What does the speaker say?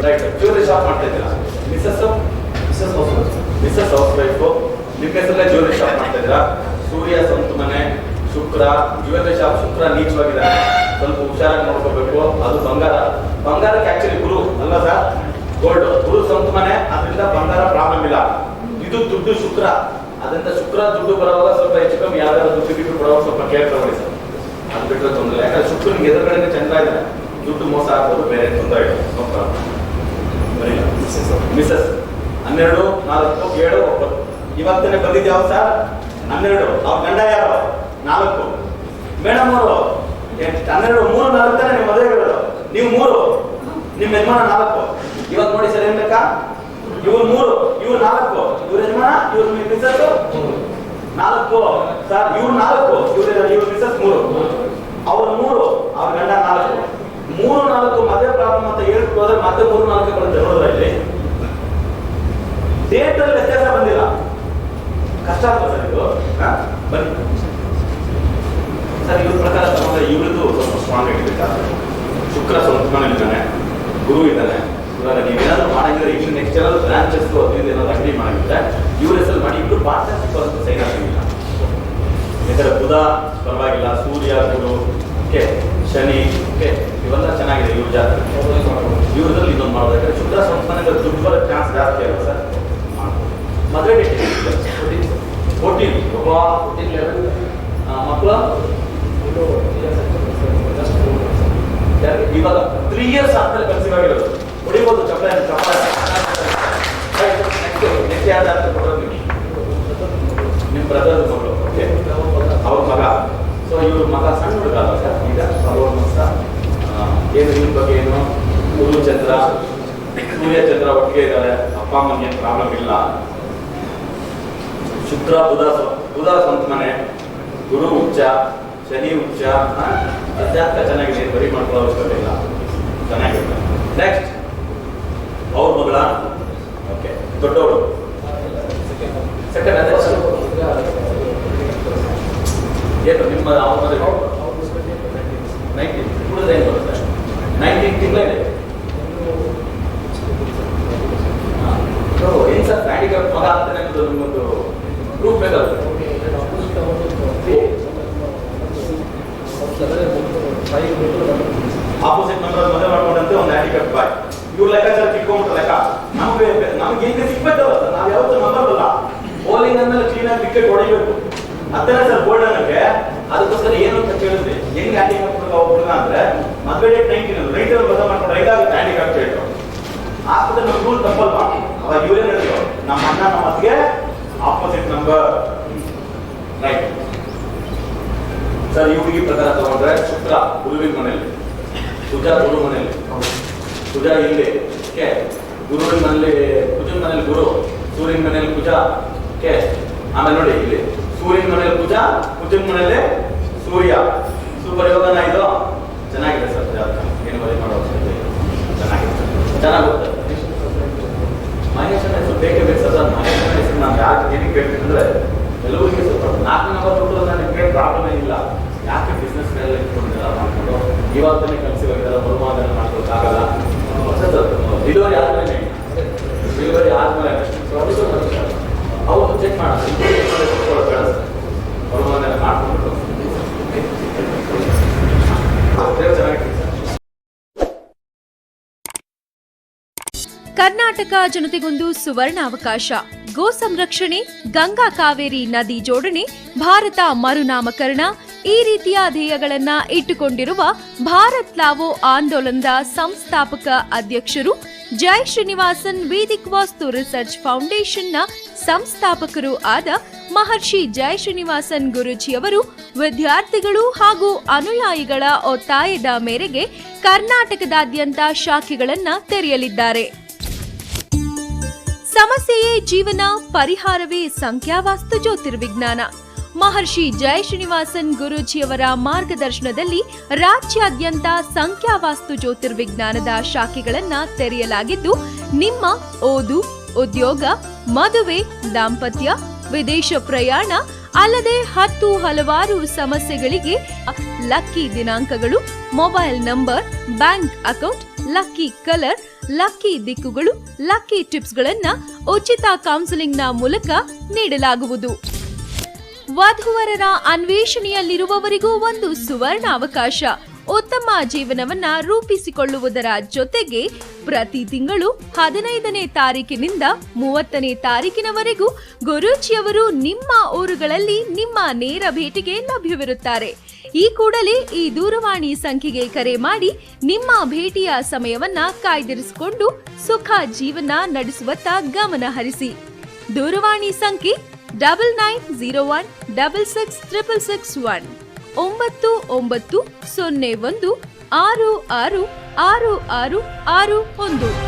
Right. Jewellery shop ಮಾಡ್ತಾ ಇದ್ದೀರಾ? Mrs house wife, ನಿಮ್ಮ ಹೆಸರಲ್ಲೇ ಜ್ಯುವೆಲರಿ ಶಾಪ್ ಮಾಡ್ತಾ ಇದ್ದೀರಾ? ಸೂರ್ಯ ಸ್ವಂತ ಮನೆ, ಶುಕ್ರ ಜ್ಯುವೆಲರಿ ಶಾಪ್, ಶುಕ್ರ ನೀಚವಾಗಿದ್ದಾನೆ, ಸ್ವಲ್ಪ ಹುಷಾರಾಗಿ ನೋಡ್ಕೋಬೇಕು. ಅದು ಬಂಗಾರಕ್ಕೆ ಆಕ್ಚುಲಿ ಗುರು ಅಲ್ಲ ಸರ್, ಗೋಲ್ಡ್. ಗುರು ಸ್ವಂತ ಮನೆ, ಅದರಿಂದ ಬಂಗಾರ ಪ್ರಾಬ್ಲಮ್ ಇಲ್ಲ. ಇದು ದುಡ್ಡು ಶುಕ್ರ, ಅದರಿಂದ ಶುಕ್ರ ದುಡ್ಡು ಬರೋವಾಗ ಸ್ವಲ್ಪ ಹೆಚ್ಚು ಕಮ್ಮಿ ಯಾವ್ದಾದ್ರು ದುಡ್ಡು ಬಿಟ್ಟು ಬರೋವಾಗ ಸ್ವಲ್ಪ ಕೇರ್ ತಗೊಳ್ಳಿ ಸರ್. ಅದು ಬಿಟ್ಟರೆ ತೊಂದರೆ. ಯಾಕಂದ್ರೆ ಶುಕ್ರನಿಗೆ ಎದುರುಗಡೆ ಚಂದ್ರ ಇದ್ದಾನೆ, ದುಡ್ಡು ಮೋಸ ಆಗ್ಬೋದು, ಬೇರೆ ತೊಂದರೆ ಇಲ್ಲ. ಮಿಸಸ್ 12, 4, 7, 9 ಇವತ್ತನೇ ಬಂದಿದ್ಯಾವ ಸರ್? 12. ಅವ್ರ ಗಂಡ ಯಾರು? 4. ಮೇಡಮ್ ಅವರು 12, 3, 4 ತಾನೆ ನೀವು ಮದುವೆ ಹೇಳೋದು. ನೀವು 3, ನಿಮ್ಮ ಯಜಮಾನ 4. ಇವತ್ತು ನೋಡಿ ಸರ್ ಏನ್ ಬೇಕಾ? ಇವ್ರು 3, ಇವ್ರು 4, ಇವ್ರ ಯಜಮಾನ, ಇವ್ರ ಮಿಸಸ್ 4 ಸರ್. ಇವ್ರು 4, ಇವ್ರ ಮಿಸಸ್ 3, ಅವ್ರು 3, ಅವ್ರ ಗಂಡ 4. 3, 4 ಮದುವೆ ಪ್ರಾಬ್ಲಮ್ ಅಂತ ಹೇಳ್ಬಿಟ್ಟು ಹೋದ್ರೆ ಮತ್ತೆ 3, 4 ಬರುತ್ತೆ. ನೋಡಿದ್ರ ಇಲ್ಲಿ ಡೇಟ್ ಅಲ್ಲಿ ವ್ಯತ್ಯಾಸ ಬಂದಿಲ್ಲ. ಕಷ್ಟ ಆಗ್ತದೆ ಸರ್ ಇದು. ಬನ್ನಿ ಸರ್, ಇವ್ರ ಪ್ರಕಾರ ತಗೊಂಡ್ರೆ ಇವ್ರದ್ದು ಸ್ವಲ್ಪ ಸ್ಟ್ರಾಂಗ್ ಆಗಿರ್ಬೇಕಾದ್ರೆ ಶುಕ್ರ ಸ್ವಂತ ಮನೇಲಿ ಇದ್ದಾನೆ, ಗುರು ಇದ್ದಾನೆ. ಇವಾಗ ನೀವೇನಾದ್ರು ಮಾಡಿದ್ರೆ ಇನ್ನು ನೆಕ್ಸ್ಟ್ ಏನಾದ್ರು ಬ್ರಾಂಚಸ್ ಅದರಿಂದ ಏನಾದ್ರು ಅಂಗಡಿ ಮಾಡಿದ್ರೆ ಇವ್ರ ಹೆಸರು ಮಾಡಿ ಇಬ್ರು ಪಾರ್ಟ್ನರ್ಶಿಪ್ ಅಂತ ಸೈನ್ ಆಗಿಲ್ಲ. ಯಾಕಂದ್ರೆ ಬುಧ ಪರವಾಗಿಲ್ಲ, ಸೂರ್ಯ ಗುರು ಓಕೆ, ಶನಿ ಓಕೆ, ಇವೆಲ್ಲ ಚೆನ್ನಾಗಿದೆ ಇವ್ರ ಜಾತ್ರೆ. ಇವ್ರದಲ್ಲಿ ಇನ್ನೊಂದು ಮಾಡೋದಾದ್ರೆ ಶುಕ್ರ ಸ್ವಂತ ಮನೆಯಿಂದ ದುಡ್ಡು ಬರೋ ಚಾನ್ಸ್ ಜಾಸ್ತಿ ಆಗುತ್ತೆ ಸರ್. ಮದುವೆ ಡೇಟ್ 14 ಮಕ್ಕಳು ಇವಾಗ 3 years ಆದ್ಮೇಲೆ ಕನ್ಸೀವ್ ಆಗಿರೋದು ಹೊಡಿಬೋದು. ಚಪ್ಪಲ ನೆಕ್ಸ್ಟ್ ಯಾವ್ದಾದ್ರು ಕೊಡೋದು ನಿಮ್ಮ ಬ್ರದರ್ ಮಗಳು ಓಕೆ, ಅವ್ರ ಮಗ. ಸೊ ಇವ್ರ ಮಗ ಸಣ್ಣ ಹುಡುಗ ಅಲ್ಲ ಸರ್ ಈಗ, ಅವ್ರ ಮಸ್ತ ಏನು ಇವ್ರ ಬಗ್ಗೆ ಏನು ಗುರು ಚಂದ್ರ ಸೂರ್ಯ ಚಂದ್ರ ಒಟ್ಟಿಗೆ ಇದ್ದಾರೆ. ಅಪ್ಪ ಅಮ್ಮನಿಗೆ ಏನು ಪ್ರಾಬ್ಲಮ್ ಇಲ್ಲ. ಶುಕ್ರ ಬುಧ ಸ್ವಂತ ಮನೆ, ಗುರು ಉಚ್ಚ, ಶನಿ ಉಚ್ಚ, ಜಾತಕ ಚೆನ್ನಾಗಿದೆ, ಬರಿ ಮಾಡ್ಕೊಳ್ಳೋ ಅವಶ್ಯಕತೆ ಇಲ್ಲ, ಚೆನ್ನಾಗಿದೆ. ನೆಕ್ಸ್ಟ್ ಅವ್ರ ಮಗಳ ಓಕೆ, ದೊಡ್ಡವಳು ಸೆಕೆಂಡ್. ಅದೇ ಏನು ನಿಮ್ಮ ಅವ್ರ ಮದುವೆ 19 ಕುಡಿದ್ರೆ ಏನು ಬರುತ್ತೆ? 19 ತಿಂಗಳಿದೆ. ಏನು ಸರ್ ಹ್ಯಾಂಡಿಕ್ಯಾಪ್ ಮಗ ಆಗ್ತಾನೆ ಅನ್ನೋದು ನಿಮ್ಮೊಂದು ಪ್ರೂಫ್ ಬೇಕಲ್ಲ? ಆಪೋಸಿಟ್ ನಂಬರ್ ಮದುವೆ ಮಾಡ್ಕೊಂಡಂತೆ ಒಂದು ಹ್ಯಾಂಡಿಕ್ಯಾಪ್ ಬಾಯ್. ಇವ್ರ ಲೆಕ್ಕಾಚಾರ ತಿಳ್ಕೊಂಡ್ಬಿಟ್ರೆ ಲೆಕ್ಕ ನಮ್ಗೆ ಹೆಂಗೆ ಸಿಕ್ಬೇಕಲ್ಲ ಸರ್. ನಾವು ಯಾವತ್ತೂ ನಂಬರ್ ಬರಲ್ಲ. ಬೌಲಿಂಗ್ ಅಂದ್ಮೇಲೆ ಕ್ಲೀನಾಗಿ ವಿಕೆಟ್ ಹೊಡಿಬೇಕು ಅಂತೇನೆ ಸರ್ ಬೋಲ್ಡ್ ಅನ್ನಕ್ಕೆ. ಅದಕ್ಕೋಸ್ಕರ ಏನು ಅಂತ ಕೇಳಿದ್ರಿ, ಹೆಂಗ್ ಹ್ಯಾಂಡಿಕ್ಯಾಪ್ ಹುಡುಗ ಅಂದ್ರೆ ಮದುವೆ ಡೇಟ್ 19 ರೈಟ್ ಅಲ್ಲಿ ಮದುವೆ ಮಾಡ್ಕೊಂಡು ರೈಟ್ ಆಗುತ್ತೆ ಹ್ಯಾಂಡಿಕ್ಯಾಪ್ ಹೇಳ್ತು. ಆದ್ರೆ ನಮ್ಮ ರೂಲ್ ತಪ್ಪಲ್ವಾ? ಅವಾಗ ಇವರೇ ಹೇಳಿದ್ರು, ನಮ್ಮ ಅಣ್ಣ ನಮ್ಮ ಅತ್ತಿಗೆ ಆಪೋಸಿಟ್ ನಂಬರ್ ರೈಟ್. ಸರ್ ಈ ಹುಡುಗಿ ಪ್ರಕಾರ ತಗೊಂಡ್ರೆ ಶುಕ್ರ ಗುರುವಿನ ಮನೆಯಲ್ಲಿ, ಕುಜ ಗುರು ಮನೆಯಲ್ಲಿ, ಕುಜ ಇಲ್ಲಿ ಓಕೆ, ಗುರುವಿನ ಮನೆಯಲ್ಲಿ ಕುಜನ ಮನೆಯಲ್ಲಿ ಗುರು, ಸೂರ್ಯನ ಮನೆಯಲ್ಲಿ ಕುಜ ಓಕೆ. ಆಮೇಲೆ ನೋಡಿ ಇಲ್ಲಿ ಸೂರ್ಯನ ಮನೆಯಲ್ಲಿ ಕುಜ, ಕುಜನ ಮನೆಯಲ್ಲಿ ಸೂರ್ಯ. ಸೂಪರ್ ಯೋಗನ ಇದು ಚೆನ್ನಾಗಿದೆ ಸರ್. ಜಾತಕ ಏನು ವರಿ ಮಾಡೋ ಅವಶ್ಯಕತೆ ಇಲ್ಲ, ಚೆನ್ನಾಗಿದೆ, ಚೆನ್ನಾಗುತ್ತೆ. ಮಹೇಶ್ ಹೆಸರು ಬೇಕೇ ಬೇಕು ಸರ್. ಮಹೇಶ್ ಹೆಸರು ನಾನು ಯಾಕೆ ಏನಕ್ಕೆ ಕೇಳ್ಬೇಕಂದ್ರೆ ಎಲ್ಲರಿಗೂ ಸ್ವಲ್ಪ 4 ನಂಬರ್ ಕೊಟ್ಟರು ನನಗೆ ಪ್ರಾಬ್ಲಮ್ ಇಲ್ಲ. ಯಾಕೆ ಬಿಸ್ನೆಸ್ ಮೇಲೆ ಇಟ್ಕೊಂಡಿಲ್ಲ ಮಾಡ್ಕೊಂಡು ಇವಾಗಲೇ ಕನ್ಸೀವ್ ಆಗಿದ್ದಾರೆ, ಮರುಮಾದನೆ ಮಾಡ್ಕೊಳಕ್ಕಾಗಲ್ಲ. ಡೆಲಿವರಿ ಆದ್ಮೇಲೆ ಅವ್ರು ಚೆಕ್ ಮಾಡೋದು ಮರುಮಾದನೆ ಮಾಡ್ಕೊಂಡು ಚೆನ್ನಾಗಿತ್ತು. ಕರ್ನಾಟಕ ಜನತೆಗೊಂದು ಸುವರ್ಣಾವಕಾಶ. ಗೋ ಸಂರಕ್ಷಣೆ, ಗಂಗಾ ಕಾವೇರಿ ನದಿ ಜೋಡಣೆ, ಭಾರತ ಮರುನಾಮಕರಣ ಈ ರೀತಿಯ ಧ್ಯೇಯಗಳನ್ನ ಇಟ್ಟುಕೊಂಡಿರುವ ಭಾರತ್ ಲಾವೋ ಆಂದೋಲನದ ಸಂಸ್ಥಾಪಕ ಅಧ್ಯಕ್ಷರು, ಜೈ ಶ್ರೀನಿವಾಸನ್ ವೇದಿಕ್ ವಾಸ್ತು ರಿಸರ್ಚ್ ಫೌಂಡೇಶನ್ನ ಸಂಸ್ಥಾಪಕರು ಆದ ಮಹರ್ಷಿ ಜೈ ಶ್ರೀನಿವಾಸನ್ ಗುರೂಜಿಯವರು ವಿದ್ಯಾರ್ಥಿಗಳು ಹಾಗೂ ಅನುಯಾಯಿಗಳ ಒತ್ತಾಯದ ಮೇರೆಗೆ ಕರ್ನಾಟಕದಾದ್ಯಂತ ಶಾಖೆಗಳನ್ನ ತೆರೆಯಲಿದ್ದಾರೆ. ಸಮಸ್ಯೆಯೇ ಜೀವನ, ಪರಿಹಾರವೇ ಸಂಖ್ಯಾವಾಸ್ತು ಜ್ಯೋತಿರ್ವಿಜ್ಞಾನ. ಮಹರ್ಷಿ ಜೈ ಶ್ರೀನಿವಾಸನ್ ಗುರೂಜಿಯವರ ಮಾರ್ಗದರ್ಶನದಲ್ಲಿ ರಾಜ್ಯಾದ್ಯಂತ ಸಂಖ್ಯಾವಾಸ್ತು ಜ್ಯೋತಿರ್ವಿಜ್ಞಾನದ ಶಾಖೆಗಳನ್ನ ತೆರೆಯಲಾಗಿದ್ದು, ನಿಮ್ಮ ಓದು, ಉದ್ಯೋಗ, ಮದುವೆ, ದಾಂಪತ್ಯ, ವಿದೇಶ ಪ್ರಯಾಣ ಅಲ್ಲದೆ 10 ಹಲವಾರು ಸಮಸ್ಯೆಗಳಿಗೆ ಲಕ್ಕಿ ದಿನಾಂಕಗಳು, mobile number, bank account, lucky colour, lucky ದಿಕ್ಕುಗಳು, ಲಕ್ಕಿ ಟಿಪ್ಸ್ಗಳನ್ನ ಉಚಿತ ಕೌನ್ಸಿಲಿಂಗ್ನ ಮೂಲಕ ನೀಡಲಾಗುವುದು. ವಧುವರರ ಅನ್ವೇಷಣೆಯಲ್ಲಿರುವವರಿಗೂ ಒಂದು ಸುವರ್ಣ ಅವಕಾಶ. ಉತ್ತಮ ಜೀವನವನ್ನ ರೂಪಿಸಿಕೊಳ್ಳುವುದರ ಜೊತೆಗೆ ಪ್ರತಿ ತಿಂಗಳು 15ನೇ ತಾರೀಕಿನಿಂದ 30ನೇ ತಾರೀಕಿನವರೆಗೂ ಗುರೂಜಿಯವರು ನಿಮ್ಮ ಊರುಗಳಲ್ಲಿ ನಿಮ್ಮ ನೇರ ಭೇಟಿಗೆ ಲಭ್ಯವಿರುತ್ತಾರೆ. ಈ ಕೂಡಲೇ ಈ ದೂರವಾಣಿ ಸಂಖ್ಯೆಗೆ ಕರೆ ಮಾಡಿ ನಿಮ್ಮ ಭೇಟಿಯ ಸಮಯವನ್ನ ಕಾಯ್ದಿರಿಸಿಕೊಂಡು ಸುಖ ಜೀವನ ನಡೆಸುವತ್ತ ಗಮನ ಹರಿಸಿ. ದೂರವಾಣಿ ಸಂಖ್ಯೆ 9901666661 9901666661.